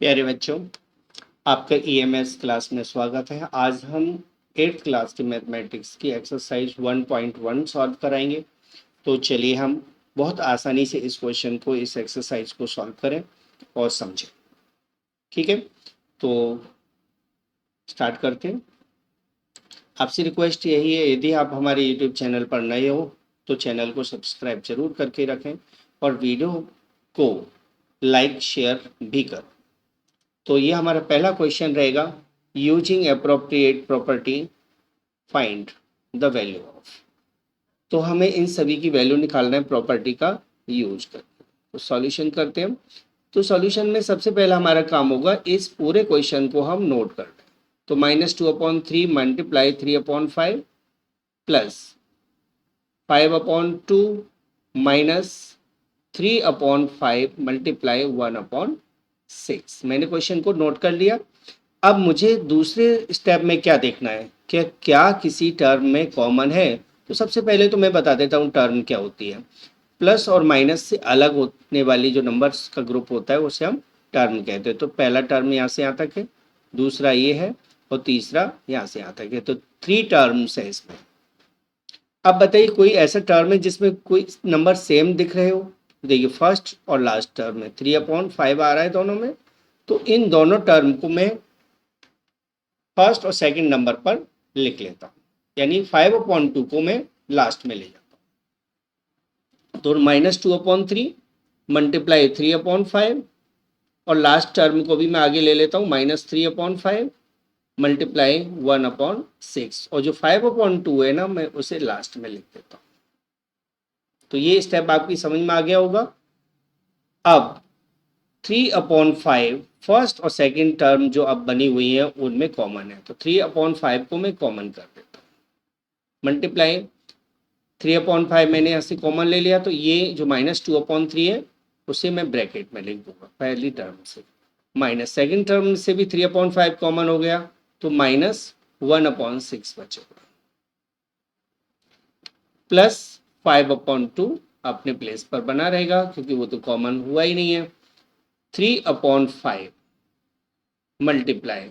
प्यारे बच्चों, आपका ईएमएस क्लास में स्वागत है। आज हम 8th क्लास की मैथमेटिक्स की एक्सरसाइज 1.1 सॉल्व कराएंगे। तो चलिए हम बहुत आसानी से इस क्वेश्चन को, इस एक्सरसाइज को सॉल्व करें और समझें। ठीक है, तो स्टार्ट करते हैं। आपसे रिक्वेस्ट यही है, यदि आप हमारे यूट्यूब चैनल पर नए हो तो चैनल को सब्सक्राइब जरूर करके रखें और वीडियो को लाइक शेयर भी करें। तो ये हमारा पहला क्वेश्चन रहेगा, using appropriate property find the value of. तो हमें इन सभी की वैल्यू निकालना है प्रॉपर्टी का यूज करके। तो सॉल्यूशन करते हैं। तो सॉल्यूशन में सबसे पहला हमारा काम होगा, इस पूरे क्वेश्चन को हम नोट कर लें। तो -2/3 मल्टीप्लाई 3/5 प्लस 5/2 माइनस 3/5 मल्टीप्लाई 1/6। मैंने क्वेश्चन को नोट कर लिया। अब मुझे दूसरे स्टेप में क्या देखना है कि क्या किसी टर्म में कॉमन है। तो सबसे पहले तो मैं बता देता हूँ टर्म क्या होती है। प्लस और माइनस से अलग होने वाली जो नंबर्स का ग्रुप होता है उसे हम टर्म कहते हैं। तो पहला टर्म यहाँ से यहाँ तक है, दूसरा ये है और तीसरा यहाँ से यहाँ तक है। तो 3 टर्म्स है इसमें। अब बताइए कोई ऐसा टर्म है जिसमें कोई नंबर सेम दिख रहे हो। देखिए फर्स्ट और लास्ट टर्म में 3/5 आ रहा है दोनों में। तो इन दोनों टर्म को मैं फर्स्ट और सेकंड नंबर पर लिख लेता हूँ, यानी 5/2 को मैं लास्ट में ले जाता हूँ। तो -2/3 मल्टीप्लाई 3/5 और लास्ट टर्म को भी मैं आगे ले लेता हूँ, -3/5 मल्टीप्लाई 1/6 और जो 5/2 है ना, मैं उसे लास्ट में लिख देता हूँ। तो ये स्टेप आपकी समझ में आ गया होगा। अब 3/5 फर्स्ट और सेकंड टर्म जो अब बनी हुई है उनमें कॉमन है, तो 3/5 को मैं कॉमन कर देता हूँ। मल्टीप्लाई 3/5 मैंने यहाँ से कॉमन ले लिया, तो ये जो -2/3 है उसे मैं ब्रैकेट में लिख दूंगा पहली टर्म से। माइनस सेकेंड टर्म से भी 3/5 कॉमन हो गया, तो -1/6 बचेगा। प्लस 5/2 अपने प्लेस पर बना रहेगा क्योंकि वो तो कॉमन हुआ ही नहीं है। 3/5 मल्टीप्लाई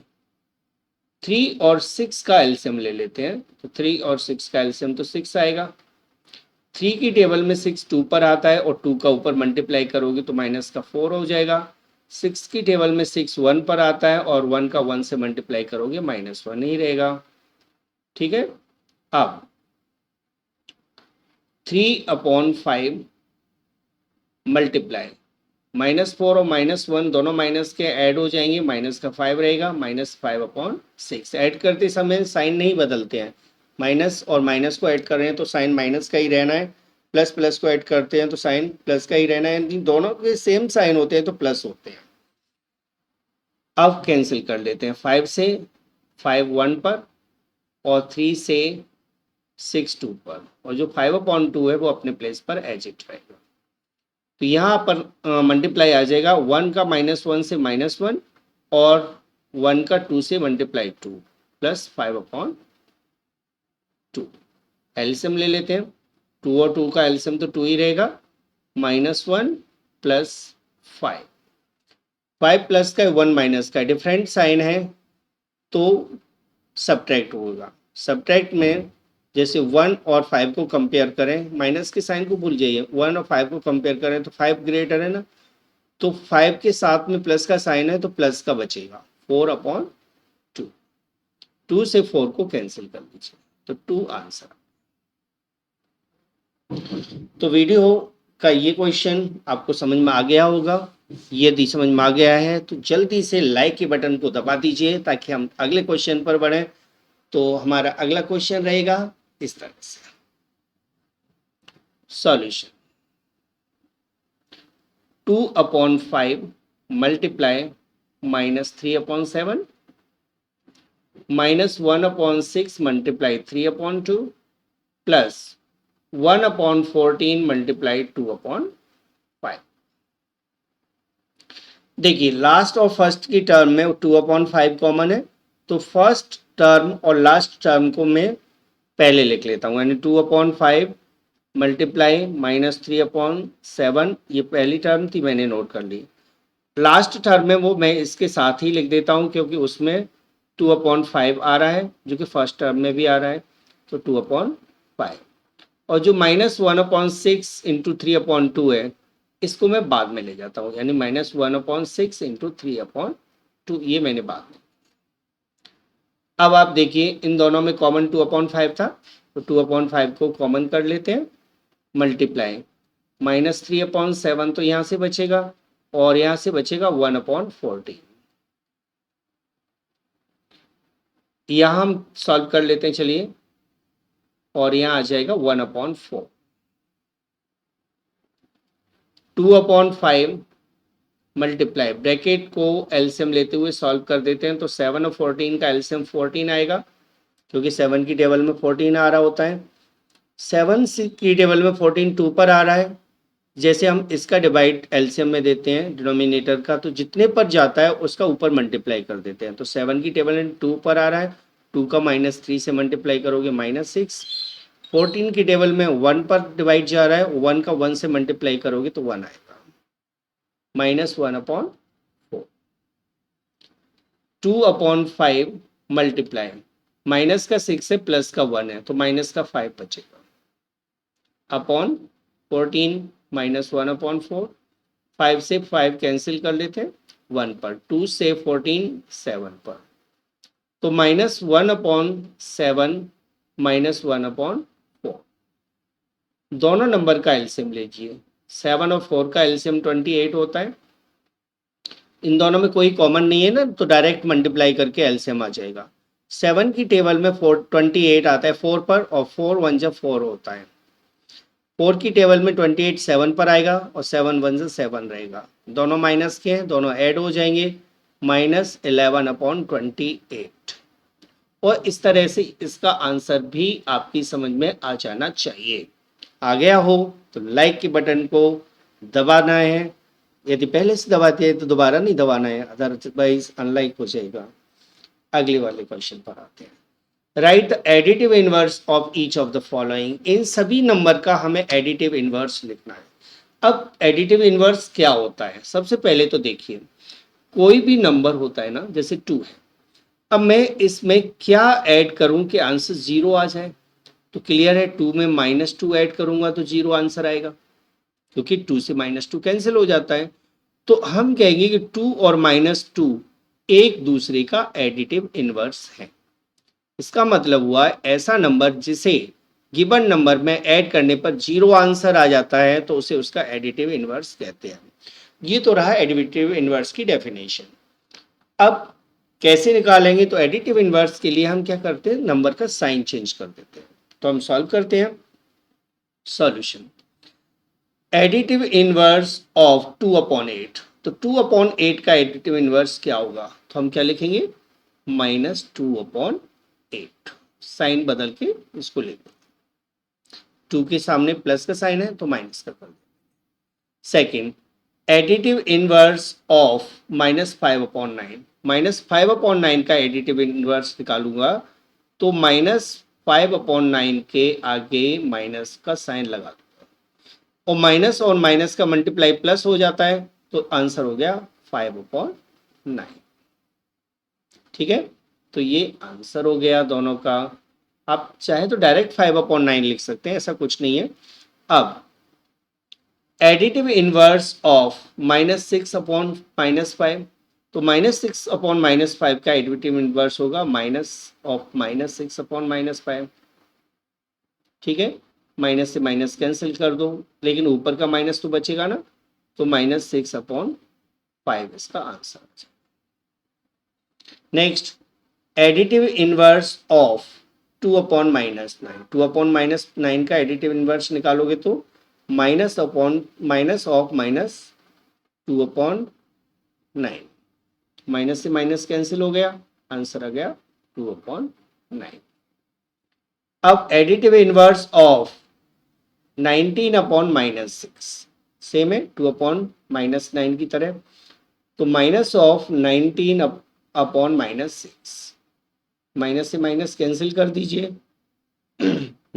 3 और 6 का एलसीएम ले लेते हैं। तो 3 और 6 का एलसीएम तो 6 आएगा। 3 की टेबल में 6 2 पर आता है और 2 का ऊपर मल्टीप्लाई करोगे तो माइनस का 4 हो जाएगा। 6 की टेबल में 6 1 पर आता है और 1 का 1 से मल्टीप्लाई करोगे -1 ही रहेगा। ठीक है, अब 3/5 मल्टीप्लाई -4 और -1 दोनों माइनस के ऐड हो जाएंगे, माइनस का 5 रहेगा, -5/6। ऐड करते समय साइन नहीं बदलते हैं, माइनस और माइनस को ऐड कर रहे हैं तो साइन माइनस का ही रहना है, प्लस प्लस को ऐड करते हैं तो साइन प्लस का ही रहना है, यानी दोनों के सेम साइन होते हैं तो प्लस होते हैं। अब कैंसिल कर लेते हैं, 5 से 5 1 पर और 3 से 6 2 पर, और जो 5/2 है वो अपने प्लेस पर एज इट रहेगा। तो यहाँ पर मल्टीप्लाई आ जाएगा 1 का -1 से -1 और 1 का 2 से मल्टीप्लाई 2 प्लस 5/2। एलसीएम ले लेते हैं, 2 और 2 का एलसीएम तो 2 ही रहेगा, -1 प्लस 5। 5 प्लस का 1 माइनस का डिफरेंट साइन है तो सब्ट्रैक्ट होगा। सब्ट्रैक्ट में जैसे 1 और 5 को कंपेयर करें, माइनस के साइन को भूल जाइए, 1 और 5 को कंपेयर करें तो 5 ग्रेटर है ना, तो 5 के साथ में प्लस का साइन है तो प्लस का बचेगा 4/2। 2 से 4 को कैंसिल कर दीजिए तो 2 आंसर। तो वीडियो का ये क्वेश्चन आपको समझ में आ गया होगा। यदि समझ में आ गया है तो जल्दी से लाइक के बटन को दबा दीजिए ताकि हम अगले क्वेश्चन पर बढ़ें। तो हमारा अगला क्वेश्चन रहेगा इस तरह से। Solution 2/5 multiply -3/7 -1/6 multiply 3/2 plus 1/14 multiply 2/5। देखिए लास्ट और फर्स्ट की टर्म में 2/5 कॉमन है, तो फर्स्ट टर्म और लास्ट टर्म को मैं पहले लिख लेता हूँ, यानी 2/5 मल्टीप्लाई -3/7, ये पहली टर्म थी मैंने नोट कर ली, लास्ट टर्म में वो मैं इसके साथ ही लिख देता हूँ क्योंकि उसमें 2/5 आ रहा है जो कि फर्स्ट टर्म में भी आ रहा है, तो 2/5। और जो -1/6 इंटू 3/2 है इसको मैं बाद में ले जाता हूँ, यानी -1/6 इंटू 3/2 ये मैंने बाद में। अब आप देखिए इन दोनों में कॉमन 2/5 था, तो 2/5 को कॉमन कर लेते हैं, मल्टीप्लाई -3/7 तो यहाँ से बचेगा और यहाँ से बचेगा 1/14। यहाँ हम सॉल्व कर लेते हैं चलिए, और यहाँ आ जाएगा 1/4। 2/5 मल्टीप्लाई, ब्रैकेट को एलसीएम लेते हुए सॉल्व कर देते हैं, तो 7 और 14 का एलसीएम 14 आएगा क्योंकि 7 की टेबल में 14 आ रहा होता है। 7 की टेबल में 14 2 पर आ रहा है, जैसे हम इसका डिवाइड एलसीएम में देते हैं डिनोमिनेटर का, तो जितने पर जाता है उसका ऊपर मल्टीप्लाई कर देते हैं। तो 7 की टेबल में 2 पर आ रहा है, 2 का -3 से मल्टीप्लाई करोगे -6। 14 की टेबल में 1 पर डिवाइड जा रहा है, 1 का 1 से मल्टीप्लाई करोगे तो 1 आएगा, -1/4। 2/5 मल्टीप्लाई, माइनस का 6 है प्लस का 1 है तो माइनस का 5 बचेगा, अपॉन 14 -1/4। 5 से 5 कैंसिल कर लेते हैं 1 पर, 2 से 14 7 पर, तो -1/7 -1/4। दोनों नंबर का एलसीएम लीजिए, 7 और 4 का एलसीएम 28 होता है। इन दोनों में कोई कॉमन नहीं है ना, तो डायरेक्ट मल्टीप्लाई करके एलसीएम आ जाएगा। 7 की टेबल में 28 आता है 4 पर, और 4 1 जब 4 होता है। 4 की टेबल में 28 7 पर आएगा और 7 1 से 7 रहेगा, दोनों माइनस के हैं, दोनों ऐड हो जाएंगे, -11/28। और इस तरह से इसका आंसर भी आपकी समझ में आ जाना चाहिए। आ गया हो तो लाइक के बटन को दबाना है, यदि पहले से दबाते हैं तो दोबारा नहीं दबाना है, अदरवाइज अनलाइक हो जाएगा। अगले वाले क्वेश्चन पर आते हैं। Right the additive inverse of each of the following, इन सभी नंबर का हमें एडिटिव इनवर्स लिखना है। अब एडिटिव इनवर्स क्या होता है, सबसे पहले तो देखिए कोई भी नंबर होता है ना, जैसे 2 है, अब मैं इसमें क्या ऐड करूं कि आंसर 0 आ जाए, तो क्लियर है 2 में -2 ऐड करूंगा तो 0 आंसर आएगा, क्योंकि 2 से -2 कैंसिल हो जाता है। तो हम कहेंगे कि 2 और -2 एक दूसरे का एडिटिव इनवर्स है। इसका मतलब हुआ ऐसा नंबर जिसे गिवन नंबर में ऐड करने पर 0 आंसर आ जाता है तो उसे उसका एडिटिव इनवर्स कहते हैं। ये तो रहा एडिटिव इनवर्स की डेफिनेशन। अब कैसे निकालेंगे, तो एडिटिव इनवर्स के लिए हम क्या करते हैं, नंबर का साइन चेंज कर देते हैं। तो हम सॉल्व करते हैं। सॉल्यूशन, एडिटिव इनवर्स ऑफ 2/8, तो 2/8 का एडिटिव इनवर्स क्या होगा, तो हम क्या लिखेंगे, -2/8। साइन बदल के इसको लिख दो, 2 के सामने प्लस का साइन है तो माइनस का कर दो। सेकेंड, एडिटिव इनवर्स ऑफ -5/9, -5/9 का एडिटिव इनवर्स निकालूंगा तो -5/9 के आगे माइनस का साइन लगा दूंगा, और माइनस और माइनस का मल्टीप्लाई प्लस हो जाता है तो आंसर हो गया 5/9। ठीक है, तो ये आंसर हो गया दोनों का। आप चाहे तो डायरेक्ट 5/9 लिख सकते हैं, ऐसा कुछ नहीं है। अब एडिटिव इनवर्स ऑफ -6/-5, तो -6/-5 का एडिटिव इनवर्स होगा -6/-5। ठीक है, माइनस से माइनस कैंसिल कर दो, लेकिन ऊपर का माइनस तो बचेगा ना, तो -6/5 इसका answer. Next, additive inverse of 2/-9, 2/-9 का एडिटिव इनवर्स निकालोगे तो माइनस ऑफ -2/9, माइनस से माइनस कैंसिल हो गया, आंसर आ गया 2/9। अब एडिटिव इनवर्स ऑफ 19/-6, सेम है 2/-9 की तरह, तो -19/-6, माइनस से माइनस कैंसिल कर दीजिए,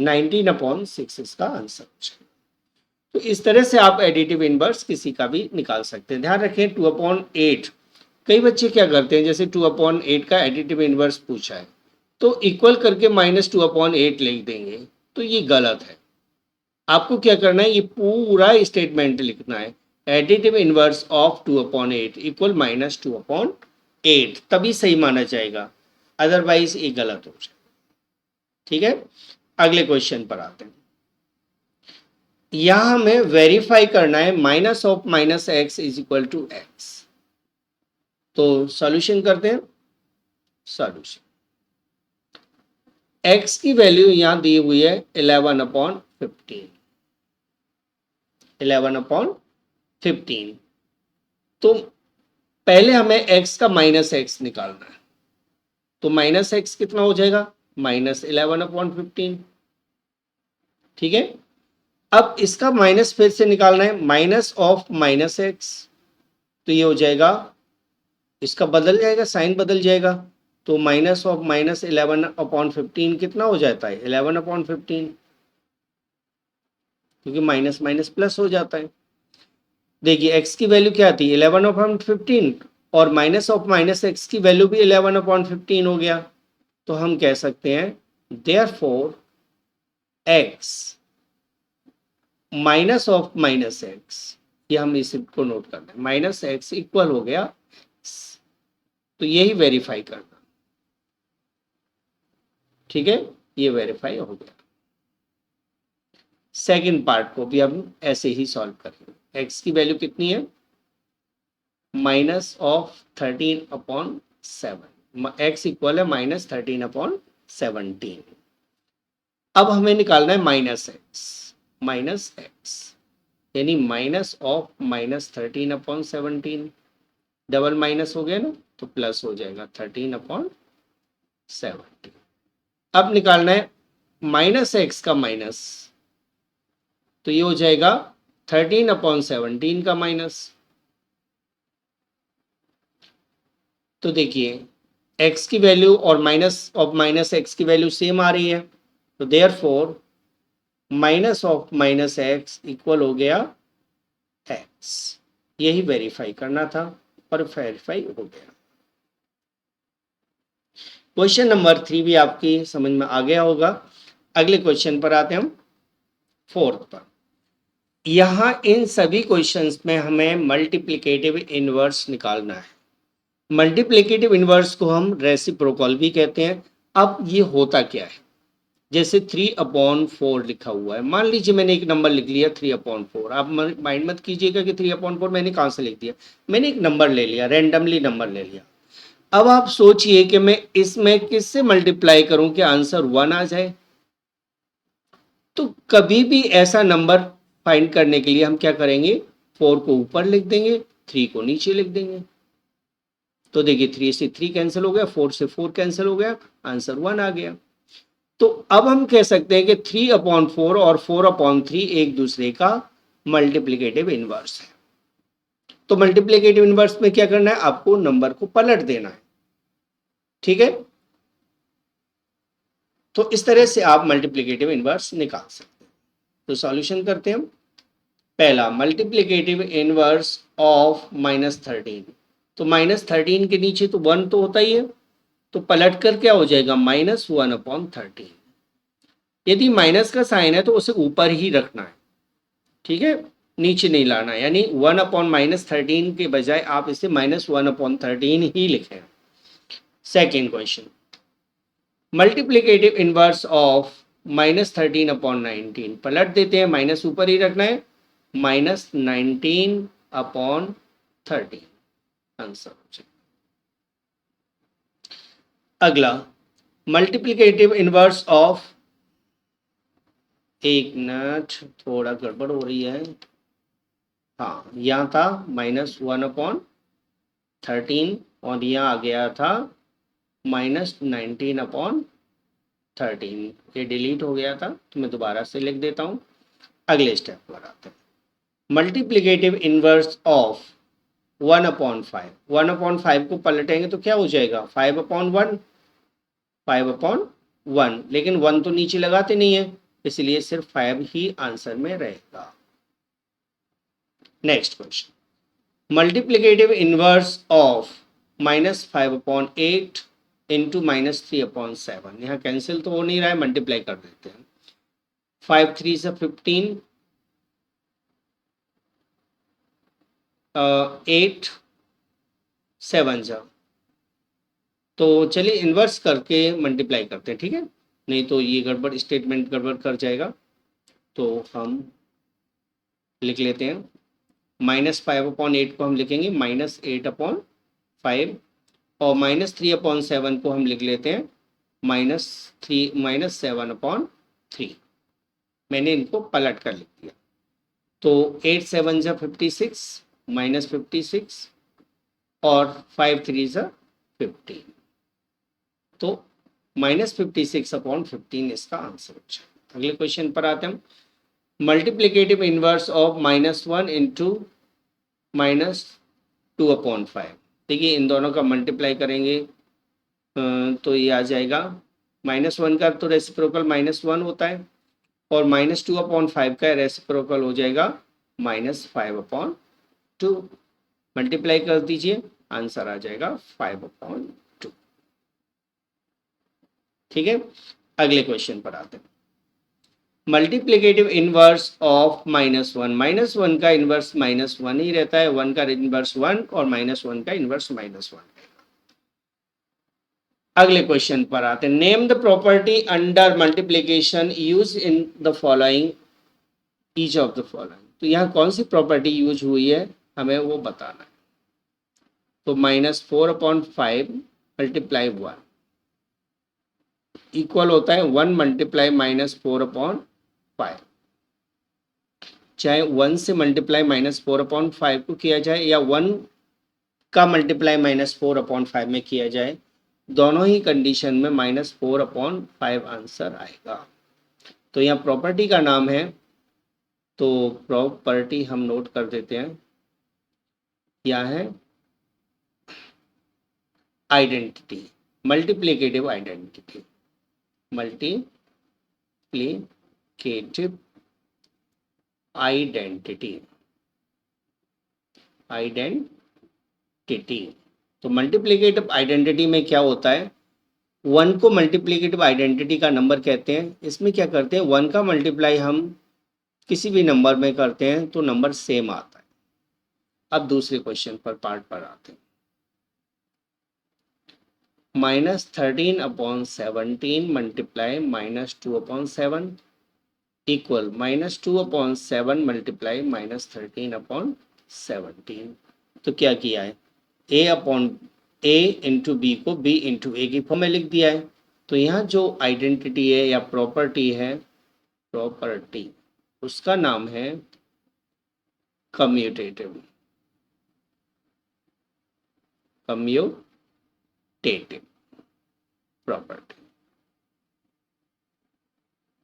19/6 इसका आंसर हो जाएगा। तो इस तरह से आप एडिटिव इनवर्स किसी का भी निकाल सकते हैं। ध्यान रखें 2/8, कई बच्चे क्या करते हैं, जैसे 2/8 का एडिटिव इनवर्स पूछा है तो इक्वल करके -2/8 लिख देंगे, तो ये गलत है। आपको क्या करना है, ये पूरा स्टेटमेंट लिखना है, एडिटिव इनवर्स ऑफ 2/8 इक्वल -2/8, तभी सही माना जाएगा, अदरवाइज ये गलत हो जाए। ठीक है, अगले क्वेश्चन पर आते हैं। यहां हमें वेरीफाई करना है minus of minus x is equal to x. तो सॉल्यूशन करते हैं। सॉल्यूशन, x की वैल्यू यहां दी हुई है 11/15, 11/15। तो पहले हमें x का माइनस एक्स निकालना है, तो माइनस एक्स कितना हो जाएगा, -11/15। ठीक है, अब इसका माइनस फिर से निकालना है, माइनस ऑफ माइनस एक्स, तो ये हो जाएगा, इसका बदल जाएगा, साइन बदल जाएगा, तो माइनस ऑफ -11/15 कितना हो जाता है, 11/15, क्योंकि माइनस माइनस प्लस हो जाता है। देखिए x की वैल्यू क्या आती है 11/15, और माइनस ऑफ माइनस एक्स की वैल्यू भी 11/15 हो गया, तो हम कह सकते हैं therefore x minus of minus x, ये हम इसको नोट कर लें, माइनस एक्स इक्वल हो गया, तो यही वेरीफाई करना। ठीक है, ये वेरीफाई हो गया। सेकंड पार्ट को भी हम ऐसे ही सॉल्व करेंगे। एक्स की वैल्यू कितनी है, -13/7, एक्स इक्वल है -13/17। अब हमें निकालना है माइनस एक्स, यानी माइनस ऑफ -13/17, डबल माइनस हो गया ना, तो प्लस हो जाएगा 13/17। अब निकालना है माइनस एक्स का माइनस, तो ये हो जाएगा 13/17 का माइनस। तो देखिए x की वैल्यू और माइनस ऑफ माइनस एक्स की वैल्यू सेम आ रही है, तो therefore minus of minus x equal हो गया x। यही वेरीफाई करना था और वेरीफाई हो गया। क्वेश्चन नंबर 3 भी आपकी समझ में आ गया होगा। अगले क्वेश्चन पर आते हैं हम, फोर्थ पर। यहां इन सभी क्वेश्चंस में हमें मल्टीप्लिकेटिव इनवर्स निकालना है। मल्टीप्लिकेटिव इनवर्स को हम रेसिप्रोकल भी कहते हैं। अब ये होता क्या है, जैसे 3/4 लिखा हुआ है, मान लीजिए मैंने एक नंबर लिख लिया 3/4। आप माइंड मत कीजिएगा कि 3/4 मैंने कहाँ से लिख दिया, मैंने एक नंबर ले लिया, रैंडमली नंबर ले लिया। अब आप सोचिए कि मैं इसमें किससे मल्टीप्लाई करूं कि आंसर 1 आ जाए। तो कभी भी ऐसा नंबर फाइंड करने के लिए हम क्या करेंगे, 4 को ऊपर लिख देंगे, 3 को नीचे लिख देंगे। तो देखिए 3 से 3 कैंसिल हो गया, 4 से 4 कैंसिल हो गया, आंसर 1 आ गया। तो अब हम कह सकते हैं कि 3/4 और 4/3 एक दूसरे का मल्टीप्लिकेटिव इनवर्स है। तो मल्टीप्लिकेटिव इनवर्स में क्या करना है, आपको नंबर को पलट देना है। ठीक है, तो इस तरह से आप मल्टीप्लिकेटिव इनवर्स निकाल सकते हैं। तो सॉल्यूशन करते हैं हम। पहला, मल्टीप्लिकेटिव इनवर्स ऑफ -13, तो -13 के नीचे तो 1 तो होता ही है, तो पलट कर क्या हो जाएगा, -1/13। यदि माइनस का साइन है तो उसे ऊपर ही रखना है, ठीक है, नीचे नहीं लाना है, यानी 1/-13 के बजाय आप इसे -1/13 ही लिखें। Second question, multiplicative inverse of -13/19, पलट देते हैं, माइनस ऊपर ही रखना है, -19/13 आंसर हो जाए। अगला, मल्टीप्लिकेटिव इनवर्स ऑफ, एक मिनट थोड़ा गड़बड़ हो रही है, हाँ यहाँ था -1/13 और यहाँ आ गया था -19/13, ये डिलीट हो गया था, तो मैं दोबारा से लिख देता हूँ। अगले स्टेप पर आते हैं, मल्टीप्लिकेटिव इनवर्स ऑफ 1/5, 1/5 को पलटेंगे तो क्या हो जाएगा, 5/1, 5/1, लेकिन 1 तो नीचे लगाते नहीं है, इसलिए सिर्फ 5 ही आंसर में रहेगा। Next question, multiplicative inverse of -5/8 into -3/7। यहाँ कैंसिल तो हो नहीं रहा है, मल्टीप्लाई कर देते हैं। 5 3 से 15, 8 7 जा, तो चलिए इन्वर्स करके मल्टीप्लाई करते हैं, ठीक है, नहीं तो ये गड़बड़ स्टेटमेंट गड़बड़ कर जाएगा। तो हम लिख लेते हैं -5/8 को हम लिखेंगे -8/5, और -3/7 को हम लिख लेते हैं -7/3। मैंने इनको पलट कर लिख दिया। तो 8 7 जा 56 -56, और 5 3 जा 15, तो -56/15 इसका आंसर हो जाएगा। अगले क्वेश्चन पर आते हैं। Multiplicative inverse of -1 into -2/5। देखिए इन दोनों का मल्टीप्लाई करेंगे तो ये आ जाएगा, -1 का तो रेसिप्रोकल -1 होता है, और -2/5 का रेसिप्रोकल हो जाएगा -5/2। मल्टीप्लाई कर दीजिए, आंसर आ जाएगा 5/2। ठीक है, अगले क्वेश्चन पर आते हैं। मल्टीप्लिकेटिव इनवर्स ऑफ -1, -1 का इनवर्स -1 ही रहता है, 1 का इनवर्स 1, और -1 का इनवर्स -1। अगले क्वेश्चन पर आते हैं। Name the property under multiplication use in the following each of the following. तो यहाँ कौन सी प्रॉपर्टी यूज हुई है हमें वो बताना है। तो -4/5 मल्टीप्लाई 1 इक्वल होता है 1 मल्टीप्लाई -4/5। चाहे 1 से मल्टीप्लाई -4/5 को किया जाए, या 1 का मल्टीप्लाई -4/5 में किया जाए, दोनों ही कंडीशन में -4/5 आंसर आएगा। तो यहाँ प्रॉपर्टी का नाम है, तो प्रॉपर्टी हम नोट कर देते हैं, क्या है, identity, multiplicative identity, multiplicative identity, identity. तो मल्टीप्लिकेटिव आइडेंटिटी में क्या होता है, 1 को मल्टीप्लिकेटिव आइडेंटिटी का नंबर कहते हैं। इसमें क्या करते हैं, 1 का मल्टीप्लाई हम किसी भी नंबर में करते हैं तो नंबर सेम आता है। अब दूसरे क्वेश्चन पर पार्ट पर आते हैं। -13/17 मल्टीप्लाई -2/7 इक्वल -2/7 मल्टीप्लाई -13/17। तो क्या किया है, A इंटू बी को B इंटू ए की फॉर्म में लिख दिया है। तो यहाँ जो आइडेंटिटी है या प्रॉपर्टी है, प्रॉपर्टी उसका नाम है कम्यूटेटिव, कम्यूटेटिव प्रॉपर्टी।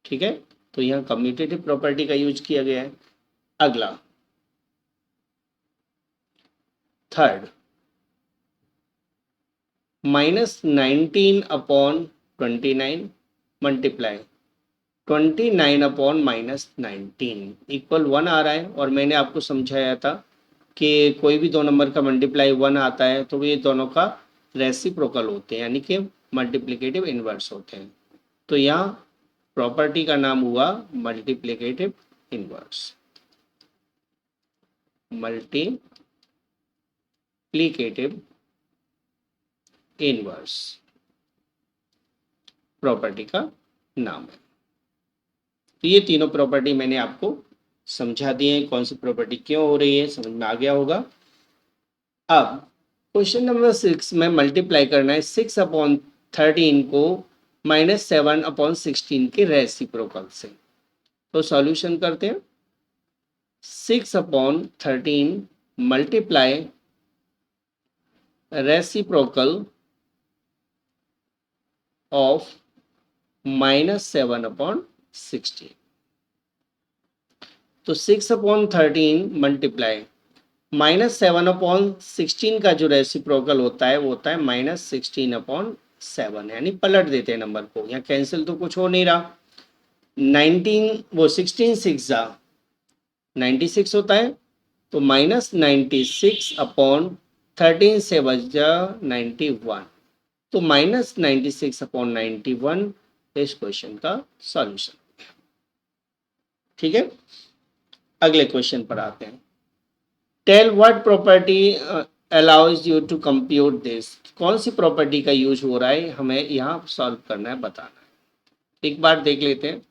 ठीक है, तो यहाँ कम्यूटेटिव प्रॉपर्टी का यूज किया गया है। अगला थर्ड, -19/29 मल्टीप्लाई 29/-19 इक्वल 1 आ रहा है। और मैंने आपको समझाया था कि कोई भी दो नंबर का मल्टीप्लाई 1 आता है तो ये दोनों का रेसिप्रोकल होते हैं, यानी कि मल्टीप्लिकेटिव इनवर्स होते हैं। तो यहाँ प्रॉपर्टी का नाम हुआ multiplicative inverse, multiplicative inverse property का नाम है। तो ये तीनों प्रॉपर्टी मैंने आपको समझा दिए हैं, कौन सी प्रॉपर्टी क्यों हो रही है, समझ में आ गया होगा। अब क्वेश्चन नंबर 6 में मल्टीप्लाई करना है 6/13 को -7/16 के रेसिप्रोकल से। तो सॉल्यूशन करते हैं। 6/13 मल्टीप्लाई रेसिप्रोकल ऑफ -7/16। तो 6/13 मल्टीप्लाई -7/16 का जो रेसिप्रोकल होता है वो होता है -16/7, यानी पलट देते हैं नंबर को। यहाँ कैंसिल तो कुछ हो नहीं रहा। 16 6 96 होता है, तो -96 अपॉन 13 से बच जा 91, तो -96 अपॉन 91 इस क्वेश्चन का सॉल्यूशन। ठीक है, अगले क्वेश्चन पर आते हैं। Tell what property allows you to compute this. कौन सी प्रॉपर्टी का यूज हो रहा है, हमें यहाँ सॉल्व करना है, बताना है। एक बार देख लेते हैं।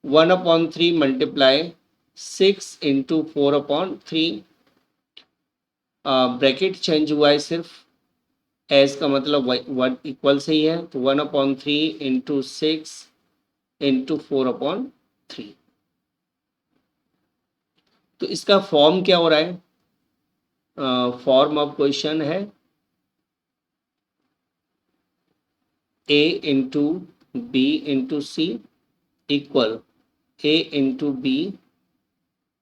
1/3 मल्टीप्लाई 6 इंटू 4/3, ब्रैकेट चेंज हुआ है सिर्फ, एस का मतलब वन इक्वल से ही है, तो 1/3 इंटू 6 इंटू 4/3। तो इसका फॉर्म क्या हो रहा है? फॉर्म ऑफ क्वेश्चन है a into b into c equal a into b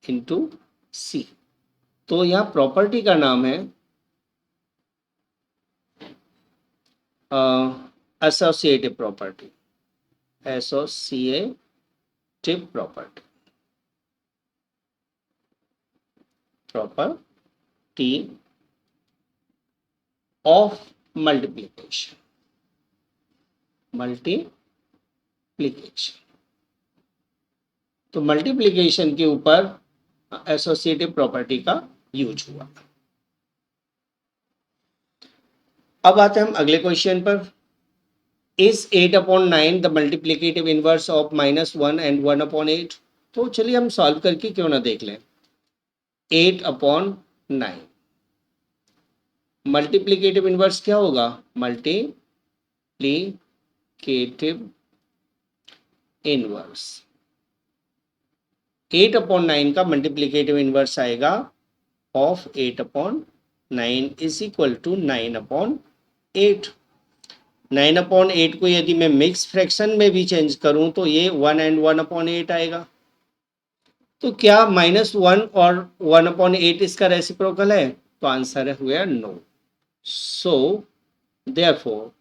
into c. तो यहाँ प्रॉपर्टी का नाम है associative property, associative property, property of multiplication, multiplication. तो मल्टीप्लिकेशन के ऊपर एसोसिएटिव प्रॉपर्टी का यूज हुआ। अब आते हैं हम अगले क्वेश्चन पर। Is 8/9 the multiplicative inverse of -1 and 1/8? तो चलिए हम सॉल्व करके क्यों ना देख लें। 8/9 मल्टीप्लिकेटिव इनवर्स क्या होगा? मल्टीप्लिकेटिव इनवर्स 8/9 का मल्टीप्लिकेटिव इनवर्स आएगा ऑफ 8/9 इज इक्वल टू 9/8। 9/8 को यदि मैं मिक्स फ्रैक्शन में भी चेंज करूं तो ये 1 एंड 1/8 आएगा। तो क्या -1 और 1/8 इसका रेसिप्रोकल है? तो आंसर है हुआ नो। सो देयरफॉर,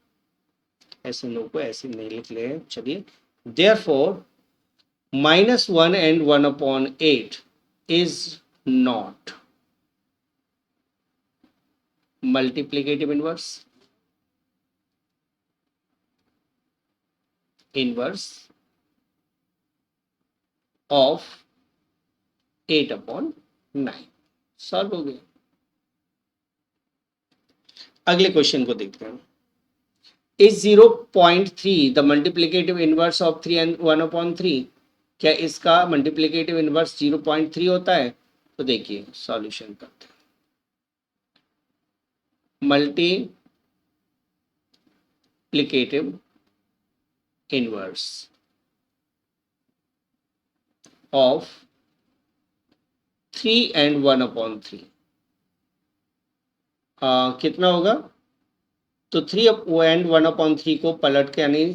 ऐसे नो को ऐसे नहीं लिख ले, चलिए, therefore -1 and 1/8 is not multiplicative inverse of 8/9। Solve हो गया। अगले क्वेश्चन को देखते हैं। Is 0.3 the multiplicative inverse of 3 and 1/3? क्या इसका मल्टीप्लिकेटिव इनवर्स 0.3 होता है? तो देखिए सॉल्यूशन करते हैं। मल्टीप्लिकेटिव इनवर्स ऑफ 3 and 1/3 कितना होगा? तो 3 and 1/3 को पलट के, यानी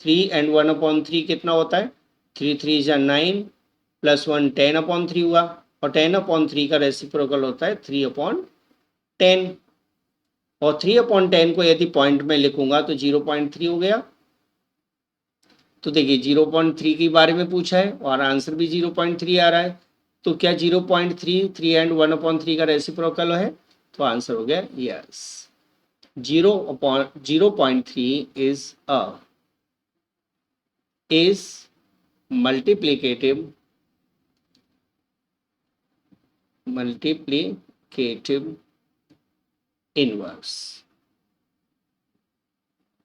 3 and 1/3 कितना होता है? 3 3 जा 9 प्लस 1 10/3 हुआ, और 10/3 का रेसिप्रोकल होता है 3/10, और 3/10 को यदि पॉइंट में लिखूंगा तो 0.3 हो गया। तो देखिए 0.3 के बारे में पूछा है और आंसर भी 0.3 आ रहा है। तो क्या 0.3 3 and 1/3 का रेसिप्रोकल है? तो आंसर हो गया yes. 0.3 is multiplicative inverse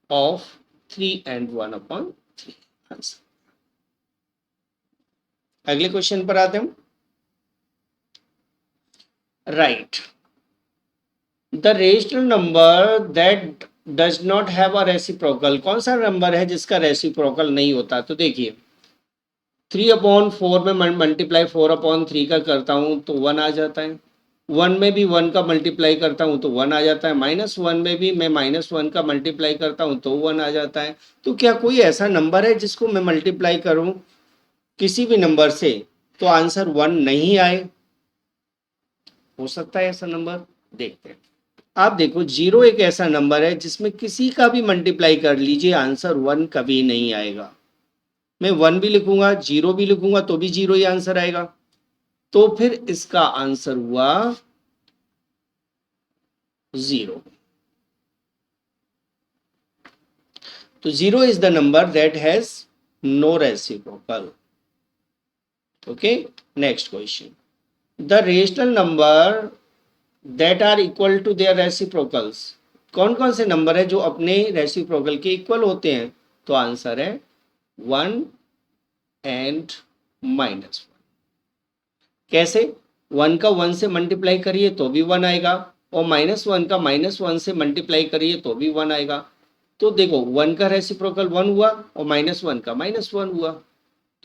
of 3 and 1/3 answer. अगले क्वेश्चन पर आते हैं। Right the rational number that does not have a reciprocal. कौन सा नंबर है जिसका रेसिप्रोकल नहीं होता? तो देखिए 3/4 में मल्टीप्लाई 4/3 का करता हूं तो 1 आ जाता है, 1 में भी 1 का मल्टीप्लाई करता हूं तो 1 आ जाता है, -1 में भी मैं -1 का मल्टीप्लाई करता हूं तो 1 आ जाता है। तो क्या कोई ऐसा नंबर है जिसको मैं मल्टीप्लाई करूं किसी भी नंबर से तो आंसर 1 नहीं आए? हो सकता है ऐसा नंबर, देखते हैं। आप देखो 0 एक ऐसा नंबर है जिसमें किसी का भी मल्टीप्लाई कर लीजिए आंसर 1 कभी नहीं आएगा। मैं 1 भी लिखूंगा 0 भी लिखूंगा तो भी 0 ही आंसर आएगा। तो फिर इसका आंसर हुआ 0। तो 0 is the number that has no reciprocal. Okay, next question. The rational number that are equal to their reciprocals. कौन कौन से नंबर है जो अपने रेसिप्रोकल के इक्वल होते हैं? तो आंसर है 1 एंड -1। कैसे? 1 का 1 से मल्टीप्लाई करिए तो भी 1 आएगा, और -1 का -1 से मल्टीप्लाई करिए तो भी 1 आएगा। तो देखो 1 का रेसिप्रोकल 1 हुआ और -1 का -1 हुआ।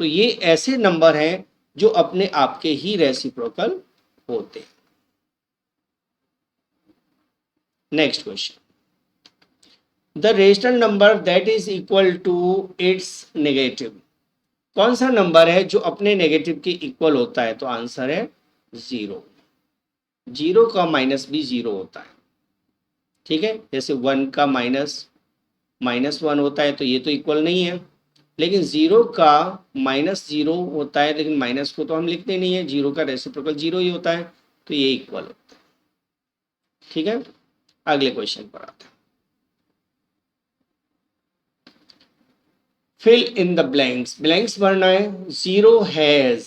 तो ये ऐसे नंबर हैं जो अपने आप के ही रेसिप्रोकल होते हैं। Next question, the rational number that is equal to its negative. कौन सा नंबर है जो अपने नेगेटिव के इक्वल होता है? तो आंसर है 0। 0 का माइनस भी 0 होता है। ठीक है, जैसे 1 का -1 होता है तो ये तो इक्वल नहीं है, लेकिन 0 का -0 होता है, लेकिन माइनस को तो हम लिखते नहीं है, 0 का रेसिप्रोकल 0 ही होता है, तो ये इक्वल होता है। ठीक है, अगले क्वेश्चन पर आते हैं। Fill in the blanks, blanks भरना है। 0 हैज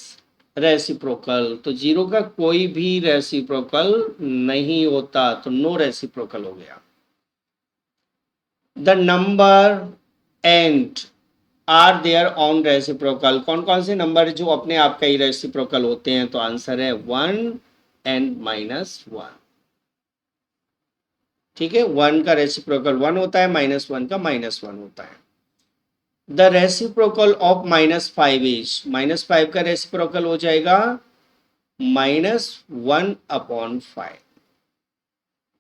रेसिप्रोकल, तो 0 का कोई भी रेसिप्रोकल नहीं होता, तो नो रेसिप्रोकल हो गया। The number and are their own reciprocal, कौन कौन से नंबर जो अपने आप का ही रेसिप्रोकल होते हैं? तो आंसर है 1 एंड -1। ठीक है, 1 का रेसिप्रोकल 1 होता है, -1 का -1 होता है। द रेसिप्रोकल ऑफ -5 इज, -5 का रेसिप्रोकल हो जाएगा -1/5।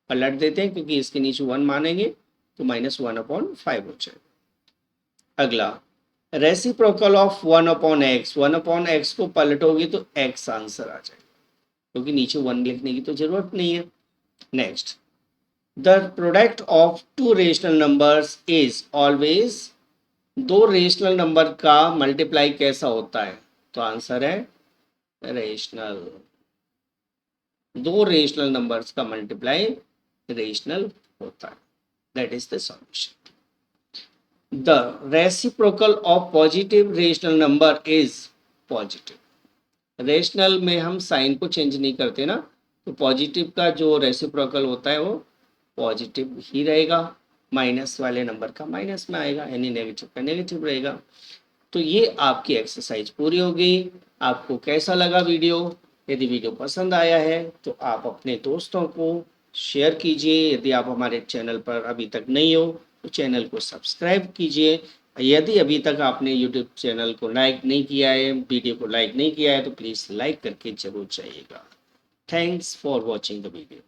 पलट देते हैं क्योंकि इसके नीचे 1 मानेंगे, तो -1/5 हो जाएगा। अगला, रेसिप्रोकल ऑफ 1/x, 1/x को पलटोगे तो x आंसर आ जाएगा, क्योंकि नीचे 1 लिखने की तो जरूरत नहीं है। Next, the product of two rational numbers is always, दो रेशनल नंबर का मल्टीप्लाई कैसा होता है? तो आंसर है रेशनल। दो रेशनल नंबर्स का मल्टीप्लाई रेशनल होता है। That is the solution. The reciprocal of positive rational number is positive. Rational में हम साइन को चेंज नहीं करते ना, तो पॉजिटिव का जो रेसिप्रोकल होता है वो पॉजिटिव ही रहेगा, माइनस वाले नंबर का माइनस में आएगा, यानी नेगेटिव का नेगेटिव रहेगा। तो ये आपकी एक्सरसाइज पूरी हो गई। आपको कैसा लगा वीडियो? यदि वीडियो पसंद आया है तो आप अपने दोस्तों को शेयर कीजिए। यदि आप हमारे चैनल पर अभी तक नहीं हो तो चैनल को सब्सक्राइब कीजिए। यदि अभी तक आपने यूट्यूब चैनल को लाइक नहीं किया है, वीडियो को लाइक नहीं किया है, तो प्लीज़ लाइक करके जरूर जाइएगा। Thanks for watching the video.